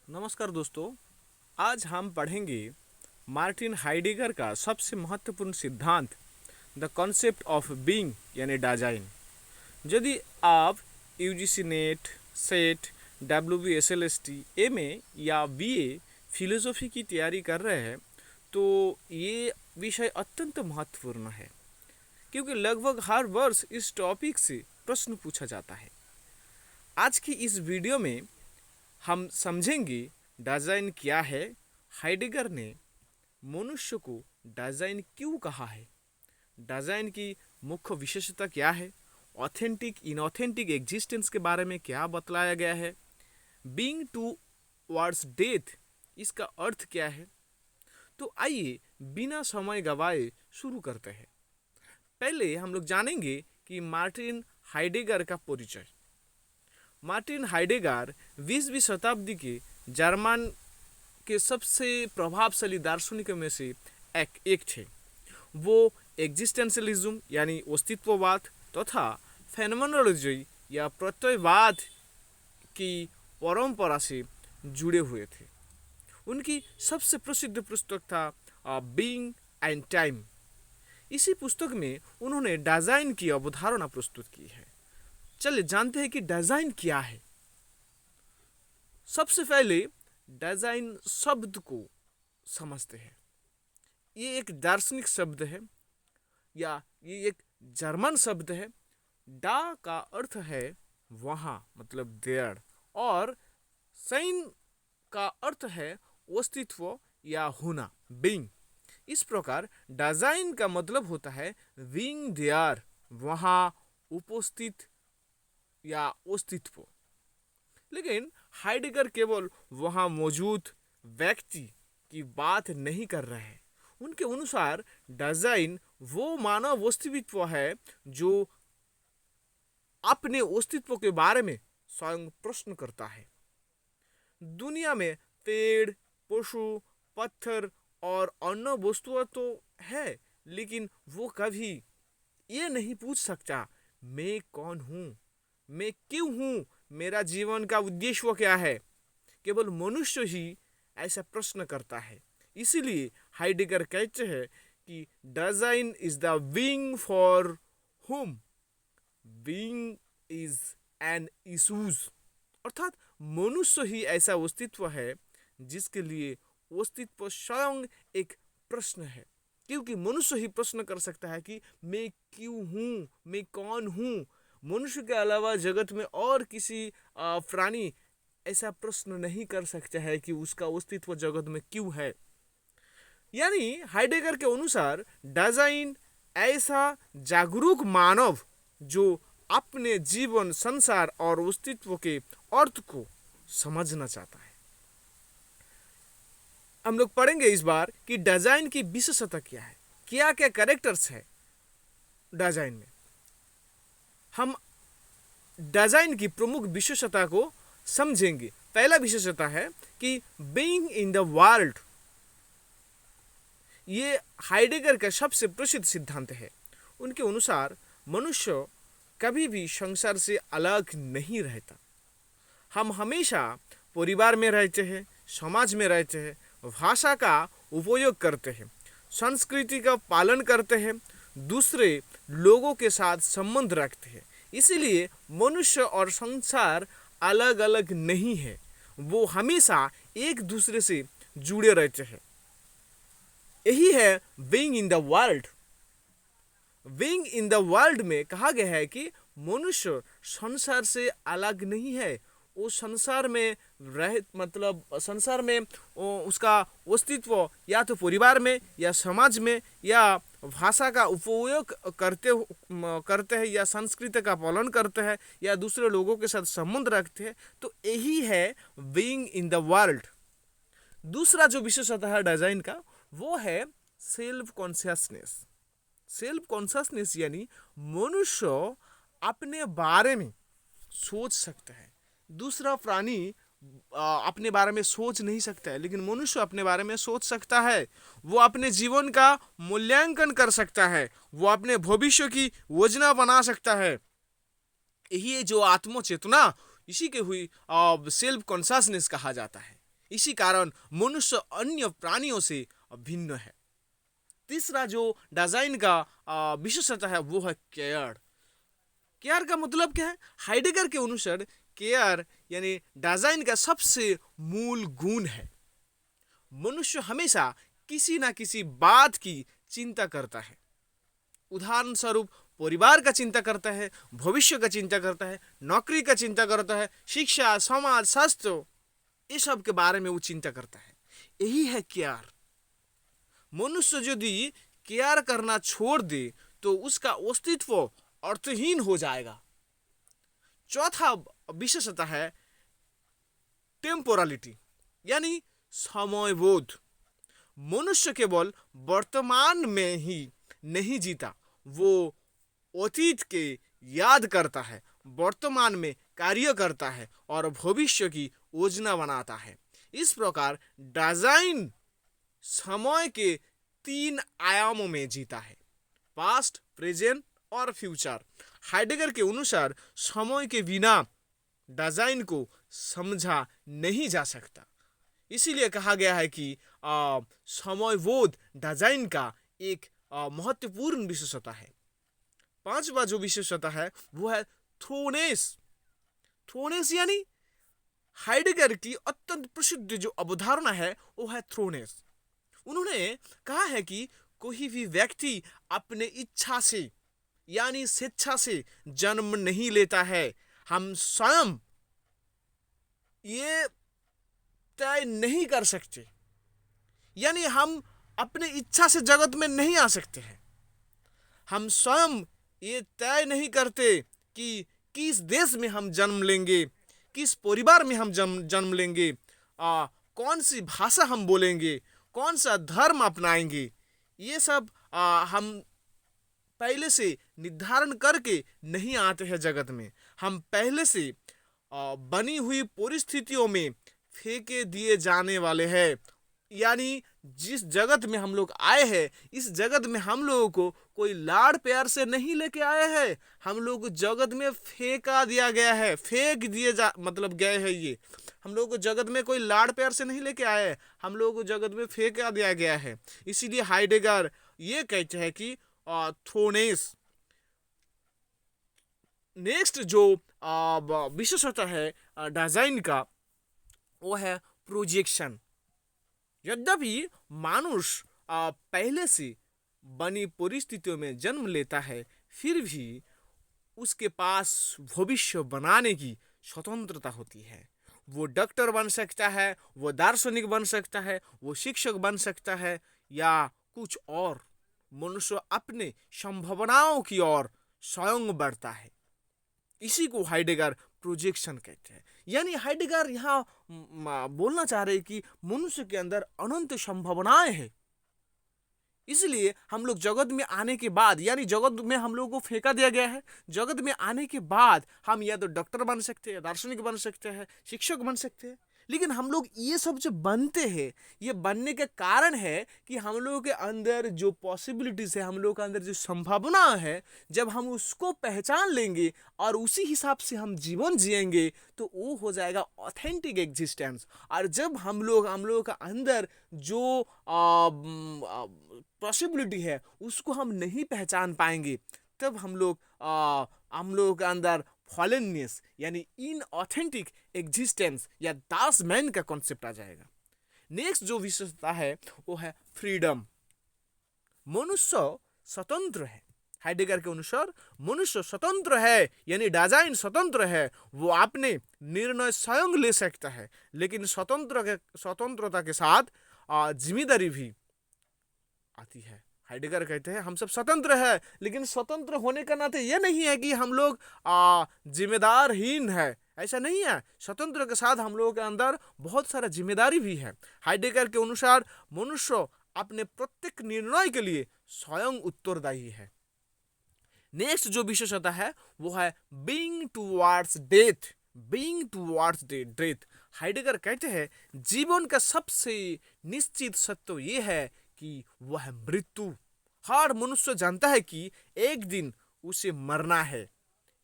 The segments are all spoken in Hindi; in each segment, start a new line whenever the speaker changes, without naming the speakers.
नमस्कार दोस्तों। आज हम पढ़ेंगे मार्टिन हाइडेगर का सबसे महत्वपूर्ण सिद्धांत द कॉन्सेप्ट ऑफ बीइंग यानी डाजाइन। यदि आप यूजीसी नेट, सेट, डब्ल्यूबीएसएलएसटी, एमए या बीए फिलोसॉफी की तैयारी कर रहे हैं तो ये विषय अत्यंत महत्वपूर्ण है, क्योंकि लगभग हर वर्ष इस टॉपिक से प्रश्न पूछा जाता है। आज की इस वीडियो में हम समझेंगे डिज़ाइन क्या है, हाइडेगर ने मनुष्य को डिज़ाइन क्यों कहा है, डिज़ाइन की मुख्य विशेषता क्या है, ऑथेंटिक इनऑथेंटिक एग्जिस्टेंस के बारे में क्या बतलाया गया है, बीइंग टू वर्ड्स डेथ इसका अर्थ क्या है। तो आइए बिना समय गवाए शुरू करते हैं। पहले हम लोग जानेंगे कि मार्टिन हाइडेगर का परिचय। मार्टिन हाइडेगर 20वीं शताब्दी के जर्मन के सबसे प्रभावशाली दार्शनिकों में से एक थे। वो एग्जिस्टेंशलिज्म यानी अस्तित्ववाद तथा फेनोमेनोलॉजी या प्रत्ययवाद की परंपरा से जुड़े हुए थे। उनकी सबसे प्रसिद्ध पुस्तक था बीइंग एंड टाइम। इसी पुस्तक में उन्होंने डिज़ाइन की अवधारणा प्रस्तुत की है। चलिए जानते हैं कि डिज़ाइन क्या है। सबसे पहले डिज़ाइन शब्द को समझते हैं। ये एक दार्शनिक शब्द है या ये एक जर्मन शब्द है। डा का अर्थ है वहाँ, मतलब देयर, और साइन का अर्थ है अस्तित्व या होना, बीइंग। इस प्रकार डिज़ाइन का मतलब होता है बीइंग देयर, वहाँ उपस्थित या अस्तित्व। लेकिन हाइडेगर केवल वहाँ मौजूद व्यक्ति की बात नहीं कर रहे हैं। उनके अनुसार डिज़ाइन वो मानव अस्तित्व है जो अपने अस्तित्व के बारे में स्वयं प्रश्न करता है। दुनिया में पेड़, पशु, पत्थर और अन्य वस्तुएं तो है, लेकिन वो कभी ये नहीं पूछ सकता मैं कौन हूँ, मैं क्यों हूँ, मेरा जीवन का उद्देश्य क्या है। केवल मनुष्य ही ऐसा प्रश्न करता है। इसीलिए हाइडेगर कहते हैं कि design is the being for हुम बीइंग इज एन इशूज, अर्थात मनुष्य ही ऐसा अस्तित्व है जिसके लिए अस्तित्व स्वयं एक प्रश्न है। क्योंकि मनुष्य ही प्रश्न कर सकता है कि मैं क्यों हूँ, मैं कौन हूँ। मनुष्य के अलावा जगत में और किसी प्राणी ऐसा प्रश्न नहीं कर सकता है कि उसका अस्तित्व जगत में क्यों है। यानी हाइडेगर के अनुसार डिज़ाइन ऐसा जागरूक मानव जो अपने जीवन, संसार और अस्तित्व के अर्थ को समझना चाहता है। हम लोग पढ़ेंगे इस बार कि डिज़ाइन की विशेषता क्या है, क्या क्या कैरेक्टर्स है डिज़ाइन में। हम डिज़ाइन की प्रमुख विशेषता को समझेंगे। पहला विशेषता है कि बीइंग इन द वर्ल्ड। ये हाइडेगर का सबसे प्रसिद्ध सिद्धांत है। उनके अनुसार मनुष्य कभी भी संसार से अलग नहीं रहता। हम हमेशा परिवार में रहते हैं, समाज में रहते हैं, भाषा का उपयोग करते हैं, संस्कृति का पालन करते हैं, दूसरे लोगों के साथ संबंध रखते हैं। इसीलिए मनुष्य और संसार अलग अलग नहीं है, वो हमेशा एक दूसरे से जुड़े रहते हैं। यही है being in the world. Being in the world में कहा गया है कि मनुष्य संसार से अलग नहीं है। वो संसार में रह मतलब संसार में उसका अस्तित्व या तो परिवार में या समाज में या भाषा का उपयोग करते हैं या संस्कृति का पालन करते हैं या दूसरे लोगों के साथ संबंध रखते हैं। तो यही है बीइंग इन द वर्ल्ड। दूसरा जो विशेषता है डिज़ाइन का वो है सेल्फ कॉन्शियसनेस। सेल्फ कॉन्शियसनेस यानी मनुष्य अपने बारे में सोच सकता है। दूसरा प्राणी अपने बारे में सोच नहीं सकता है, लेकिन मनुष्य अपने बारे में सोच सकता है। वो अपने जीवन का मूल्यांकन कर सकता है, वो अपने भविष्य की योजना बना सकता है। यही जो आत्म चेतना, इसी के हुई सेल्फ कॉन्शियसनेस कहा जाता है। इसी कारण मनुष्य अन्य प्राणियों से भिन्न है। तीसरा जो डिजाइन का विशेषता है वो है केयर। केयर का मतलब क्या है? हाइडेगर के अनुसार केयर यानी डिजाइन का सबसे मूल गुण है। मनुष्य हमेशा किसी ना किसी बात की चिंता करता है। उदाहरण स्वरूप परिवार का चिंता करता है, भविष्य का चिंता करता है, नौकरी का चिंता करता है, शिक्षा, समाज, स्वास्थ्य, ये सब के बारे में वो चिंता करता है। यही है केयर। मनुष्य यदि केयर करना छोड़ दे तो उसका अस्तित्व अर्थहीन हो जाएगा। चौथा विशेषता है टेम्पोरलिटी यानी समयबोध। मनुष्य केवल वर्तमान में ही नहीं जीता, वो अतीत के याद करता है, वर्तमान में कार्य करता है और भविष्य की योजना बनाता है। इस प्रकार डिजाइन समय के 3 आयामों में जीता है, पास्ट, प्रेजेंट और फ्यूचर। हाइडेगर के अनुसार समय के बिना डिजाइन को समझा नहीं जा सकता। इसीलिए कहा गया है कि समयबोध डिजाइन का एक महत्वपूर्ण विशेषता है। पांचवा जो विशेषता है वो है थ्रोनेस। थ्रोनेस यानी हाइडेगर की अत्यंत प्रसिद्ध जो अवधारणा है वो है थ्रोनेस। उन्होंने कहा है कि कोई भी व्यक्ति अपने इच्छा से यानी स्वेच्छा से जन्म नहीं लेता है। हम स्वयं ये तय नहीं कर सकते, यानी हम अपने इच्छा से जगत में नहीं आ सकते हैं। हम स्वयं ये तय नहीं करते कि किस देश में हम जन्म लेंगे, किस परिवार में हम जन्म लेंगे, कौन सी भाषा हम बोलेंगे, कौन सा धर्म अपनाएंगे। ये सब हम पहले से निर्धारण करके नहीं आते हैं जगत में। हम पहले से बनी हुई परिस्थितियों में फेंके दिए जाने वाले हैं। यानी जिस जगत में हम लोग आए हैं, इस जगत में हम लोगों को कोई लाड़ प्यार से नहीं लेके आए हैं। हम लोग जगत में फेंका दिया गया है, फेंक दिए जा मतलब गए हैं। ये हम लोग को जगत में कोई लाड़ प्यार से नहीं लेके आए हैं, हम लोगों को जगत में फेंका दिया गया है। इसीलिए हाइडेगर ये कहते हैं कि थ्रोनेस। नेक्स्ट जो विशेषता है डिजाइन का वो है प्रोजेक्शन। यद्यपि मानुष पहले से बनी परिस्थितियों में जन्म लेता है, फिर भी उसके पास भविष्य बनाने की स्वतंत्रता होती है। वो डॉक्टर बन सकता है, वो दार्शनिक बन सकता है, वो शिक्षक बन सकता है या कुछ और। मनुष्य अपने संभावनाओं की ओर स्वयं बढ़ता है। इसी को हाइडेगर प्रोजेक्शन कहते हैं। यानी हाइडेगर यहाँ बोलना चाह रहे हैं कि मनुष्य के अंदर अनंत संभावनाएं हैं। इसलिए हम लोग जगत में आने के बाद, यानी जगत में हम लोगों को फेंका दिया गया है, जगत में आने के बाद हम या तो डॉक्टर बन सकते हैं, दार्शनिक बन सकते हैं, शिक्षक बन सकते हैं। लेकिन हम लोग ये सब जो बनते हैं, ये बनने के कारण है कि हम लोगों के अंदर जो पॉसिबिलिटीज है, हम लोगों के अंदर जो संभावना है, जब हम उसको पहचान लेंगे और उसी हिसाब से हम जीवन जिएंगे तो वो हो जाएगा ऑथेंटिक एग्जिस्टेंस। और जब हम लोगों का अंदर जो पॉसिबिलिटी है उसको हम नहीं पहचान पाएंगे, तब हम लोगों के अंदर फॉलननेस यानी इनऑथेंटिक एग्जिस्टेंस या दास मैन का कॉन्सेप्ट आ जाएगा। नेक्स्ट जो विशेषता है वो है फ्रीडम। मनुष्य स्वतंत्र है। हाइडेगर के अनुसार मनुष्य स्वतंत्र है, यानी डिजाइन स्वतंत्र है। वो अपने निर्णय स्वयं ले सकता है, लेकिन स्वतंत्रता के साथ जिम्मेदारी भी आती है। हाइडेगर कहते हैं हम सब स्वतंत्र है, लेकिन स्वतंत्र होने का नाते ये नहीं है कि हम लोग जिम्मेदारहीन है, ऐसा नहीं है। स्वतंत्र के साथ हम लोगों के अंदर बहुत सारा जिम्मेदारी भी है। हाइडेगर के अनुसार मनुष्य अपने प्रत्येक निर्णय के लिए स्वयं उत्तरदायी है। नेक्स्ट जो विशेषता है वो है being towards death. Being towards death. Heidegger कहते हैं जीवन का सबसे निश्चित सत्य ये है कि वह मृत्यु। हर मनुष्य जानता है कि एक दिन उसे मरना है।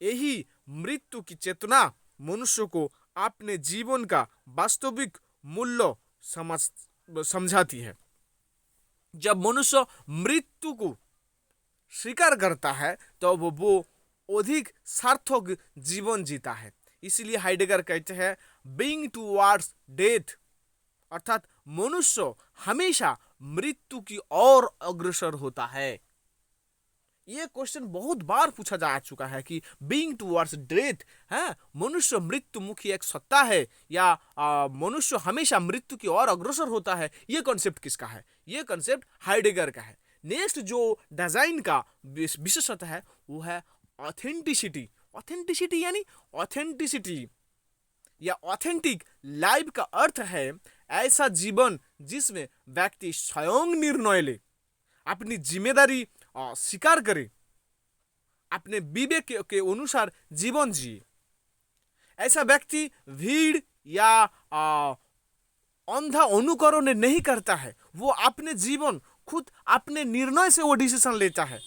यही मृत्यु की चेतना मनुष्य को अपने जीवन का वास्तविक मूल्य समझाती है। जब मनुष्य मृत्यु को स्वीकार करता है तो वो अधिक सार्थक जीवन जीता है। इसलिए हाइडेगर कहते हैं बीइंग टुवर्ड्स डेथ, अर्थात मनुष्य हमेशा मृत्यु की ओर अग्रसर होता है। ये क्वेश्चन बहुत बार पूछा जा चुका है कि बीइंग टुवर्ड्स डेथ है, मनुष्य मृत्यु मुखी एक सत्ता है या मनुष्य हमेशा मृत्यु की ओर अग्रसर होता है। ये कॉन्सेप्ट किसका है? ये कॉन्सेप्ट हाइडेगर का है। नेक्स्ट जो डिजाइन का विशेषता है वो है ऑथेंटिसिटी। ऑथेंटिसिटी यानी ऑथेंटिसिटी या ऑथेंटिक लाइफ का अर्थ है ऐसा जीवन जिसमें व्यक्ति स्वयं निर्णय ले, अपनी जिम्मेदारी स्वीकार करे, अपने विवेक के अनुसार जीवन जिए। ऐसा व्यक्ति भीड़ या अंधा अनुकरण नहीं करता है, वो अपने जीवन खुद अपने निर्णय से वो डिसीजन लेता है,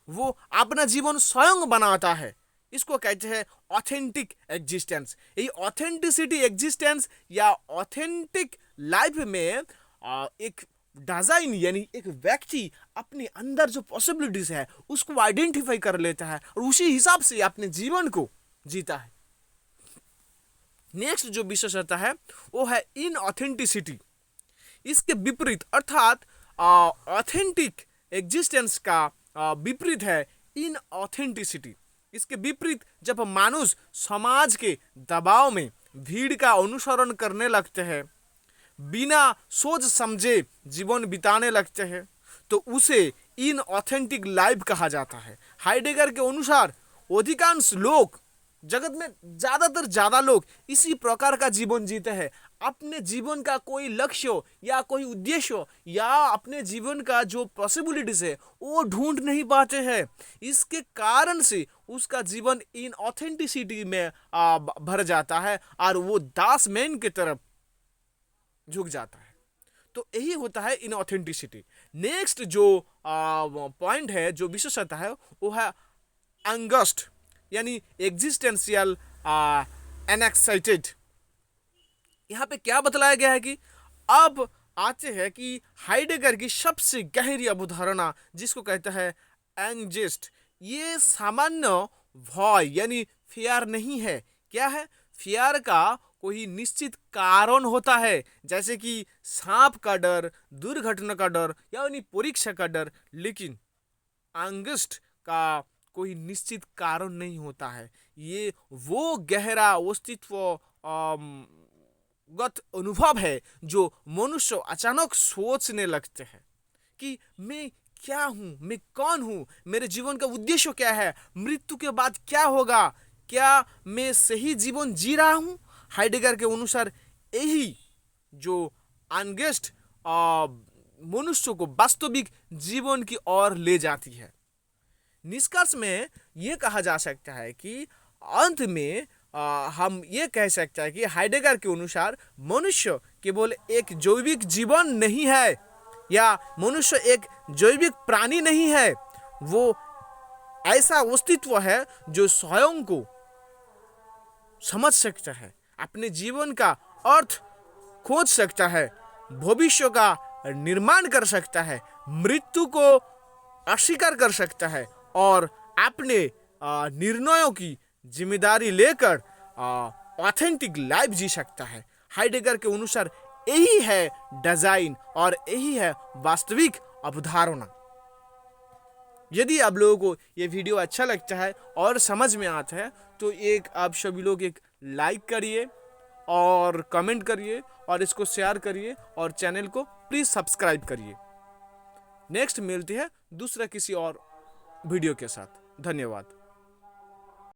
वो अपना जीवन स्वयं बनाता है। इसको कहते हैं ऑथेंटिक एग्जिस्टेंस। ये ऑथेंटिसिटी एग्जिस्टेंस या ऑथेंटिक लाइफ में एक डिजाइन यानी एक व्यक्ति अपने अंदर जो पॉसिबिलिटीज है उसको आइडेंटिफाई कर लेता है और उसी हिसाब से अपने जीवन को जीता है। नेक्स्ट जो विशेषता है वो है इनऑथेंटिसिटी। इसके विपरीत अर्थात ऑथेंटिक एग्जिस्टेंस का विपरीत है इनऑथेंटिसिटी। इसके विपरीत जब मानुष समाज के दबाव में भीड़ का अनुसरण करने लगते हैं, बिना सोच समझे जीवन बिताने लगते हैं, तो उसे इनऑथेंटिक लाइफ कहा जाता है। हाइडेगर के अनुसार अधिकांश लोग जगत में ज्यादा लोग इसी प्रकार का जीवन जीते हैं। अपने जीवन का कोई लक्ष्य या कोई उद्देश्य या अपने जीवन का जो पॉसिबिलिटीज है वो ढूंढ नहीं पाते हैं। इसके कारण से उसका जीवन इन ऑथेंटिसिटी में भर जाता है और वो दास मैन की तरफ झुक जाता है। तो यही होता है इन ऑथेंटिसिटी। नेक्स्ट जो पॉइंट है, जो विशेषता है, वो है एंगस्ट यानी एग्जिस्टेंशियल एनएक्साइटेड। यहाँ पे क्या बतलाया गया है कि अब आते हैं कि हाइडेगर की सबसे गहरी अवधारणा जिसको कहता है एंगेस्ट। ये सामान्य भय यानी फियर नहीं है। क्या है? फियर का कोई निश्चित कारण होता है, जैसे कि सांप का डर, दुर्घटना का डर यानी परीक्षा का डर, लेकिन एंगेस्ट का कोई निश्चित कारण नहीं होता है। ये वो गहरा अस्तित्व गत अनुभव है जो मनुष्य अचानक सोचने लगते हैं कि मैं क्या हूँ, मैं कौन हूँ, मेरे जीवन का उद्देश्य क्या है, मृत्यु के बाद क्या होगा, क्या मैं सही जीवन जी रहा हूँ। हाइडेगर के अनुसार यही जो एंगेस्ट मनुष्य को वास्तविक जीवन की ओर ले जाती है। निष्कर्ष में यह कहा जा सकता है कि अंत में हम ये कह सकते हैं कि हाइडेगर के अनुसार मनुष्य केवल एक जैविक जीवन नहीं है या मनुष्य एक जैविक प्राणी नहीं है, वो ऐसा अस्तित्व है जो स्वयं को समझ सकता है, अपने जीवन का अर्थ खोज सकता है, भविष्य का निर्माण कर सकता है, मृत्यु को अस्वीकार कर सकता है और अपने निर्णयों की जिम्मेदारी लेकर ऑथेंटिक लाइफ जी सकता है। हाइडेगर के अनुसार यही है डिजाइन और यही है वास्तविक अवधारणा। यदि आप लोगों को ये वीडियो अच्छा लगता है और समझ में आता है तो एक आप सभी लोग एक लाइक करिए और कमेंट करिए और इसको शेयर करिए और चैनल को प्लीज सब्सक्राइब करिए। नेक्स्ट मिलती है दूसरा किसी और वीडियो के साथ। धन्यवाद।